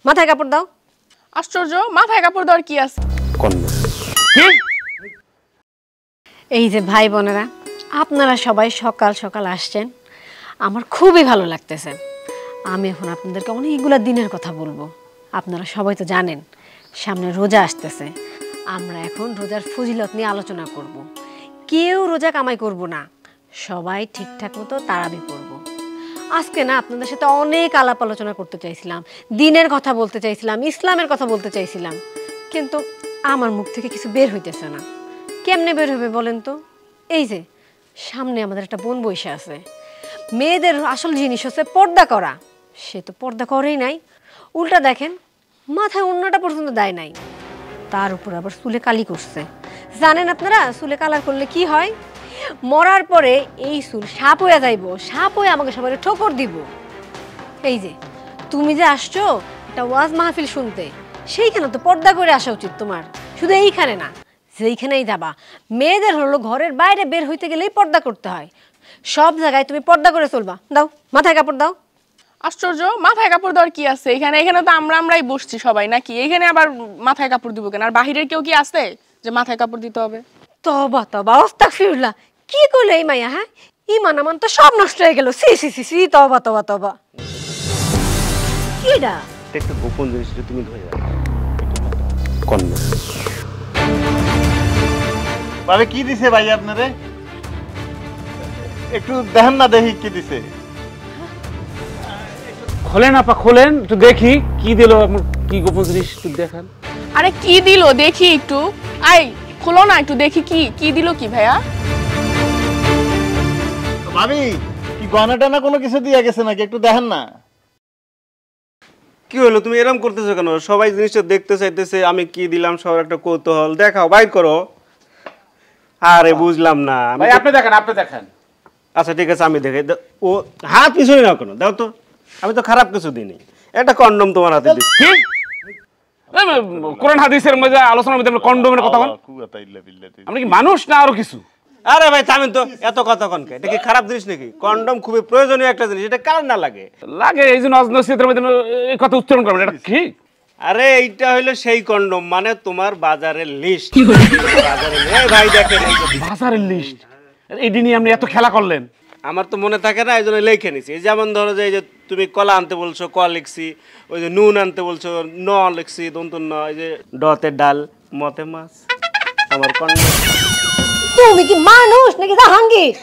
মাথায় কাপড় দাও। আশ্চর্য, মাথায় কাপড় দেওয়ার কি আছে? কি? এই যে ভাই বোনেরা, আপনারা সবাই সকাল সকাল আসছেন, আমার খুবই ভালো লাগতেছে। আমি এখন আপনাদেরকে অনেকগুলো দিনের কথা বলবো। আপনারা সবাই তো জানেন সামনে রোজা আসতেছে। আমরা এখন রোজার ফজিলত নিয়ে আলোচনা করব। কেউ রোজা কামাই করব না, সবাই ঠিকঠাক মতো তারাবি পড়ব। আজকে না আপনাদের সাথে অনেক আলাপ আলোচনা করতে চাইছিলাম, দিনের কথা বলতে চাইছিলাম, ইসলামের কথা বলতে চাইছিলাম, কিন্তু আমার মুখ থেকে কিছু বের হইতেছে না। কেমনে বের হবে বলেন তো? এই যে সামনে আমাদের একটা বোন বসে আছে, মেয়েদের আসল জিনিস হচ্ছে পর্দা করা। সে তো পর্দা করেই নাই, উল্টা দেখেন মাথায় ওড়নাটা পর্যন্ত দেয় নাই, তার উপর আবার চুলে কালি করছে। জানেন আপনারা চুলে কালার করলে কি হয়? মরার পরে এই চুল সাপ হয়ে যাইব, সাপ হয়ে আমাকে সবাই ঠোকর দিব। এই যে তুমি যে আসছো একটা ওয়াজ মাহফিল শুনতে, সেইখানে তো পর্দা করে আসা উচিত তোমার। শুধু এইখানে না, যেইখানেই যাবা, মেয়েদের হলো ঘরের বাইরে বের হইতে গেলেই পর্দা করতে হয়। সব জায়গায় তুমি পর্দা করে চলবা। দাও মাথায় কাপড় দাও। আশ্চর্য, মাথায় কাপড় দেওয়ার কি আছে? এখানে তো আমরাই বসছি সবাই, নাকি এখানে আবার মাথায় কাপড় দিব কেন? আর বাহিরের কেউ কি আছে যে মাথায় কাপড় দিতে হবে? তবা তবা আস্তাগফিরুল্লাহ, কি করলে এই মাইয়া? হ্যাঁ, ইমান আমান তো সব নষ্ট হয়ে গেল। সি সি সি সি, তবা তবা তবা। কিডা একটা গোপন জিনিস তুমি ধরে রাখো। কন্যা ভাবে কি দিছে ভাই আপনারে? একটু দেখেন না, দেখি কি দিছে। খোলেন আপা, খোলেন একটু দেখি কি দিল, কি গোপন জিনিস একটু দেখান। আরে কি দিল দেখি একটু। আই খোলো না একটু দেখি, কি দিল কি ভাইয়া? ভাবি কি গয়না টানা কোনো কিছু দিয়ে গেছে নাকি? একটু দেখেন না। কি হলো, তুমি এরকম করতেছো কেন? সবাই জিনিসটা দেখতে চাইতেছে, আমি কি দিলাম সবার একটা কৌতূহল। দেখাও, বাইর করো। আরে বুঝলাম না ভাই, আপনি দেখেন, আপনি দেখেন। আচ্ছা ঠিক আছে, আমি দেখে। ও হাত পিছনে না কেন, দাও তো। আমি তো খারাপ কিছু দিইনি, একটা কন্ডম তোমার হাতে দিচ্ছি। কি কোরআন হাদিসের মধ্যে আলোচনার মধ্যে কন্ডোমের কথা বলেন? আপনি কি মানুষ না আরো কিছু? আরে ভাই থামেন তো, এত কথা কনকে? এটা কি খারাপ জিনিস নাকি? কন্ডম খুবই প্রয়োজনীয় একটা জিনিস, এটা কার না লাগে? লাগে, এই জন্য অজনসিয়তের মধ্যে এই কথা উচ্চারণ করবেন। এটা কি? আরে এইটা হইলো সেই কন্ডম, মানে তোমার বাজারের লিস্ট। বাজারে এই ভাই দেখেন, এই যে বাজারের লিস্ট, এই নিয়ে আপনি এত খেলা করলেন? আমার তো মনে থাকে না, এই জন্য লিখে নিছি। যেমন ধরো যে এই যে তুমি কলা আনতে বলছো, ক লিখছি। ওই যে নুন আনতে বলছো, ন লিখছি, দন্তন ন। এই যে ডতে ডাল, মতে মাছ, আমার কন্ডম। তুমি কি মানুষ নাকি জাহাঙ্গীর?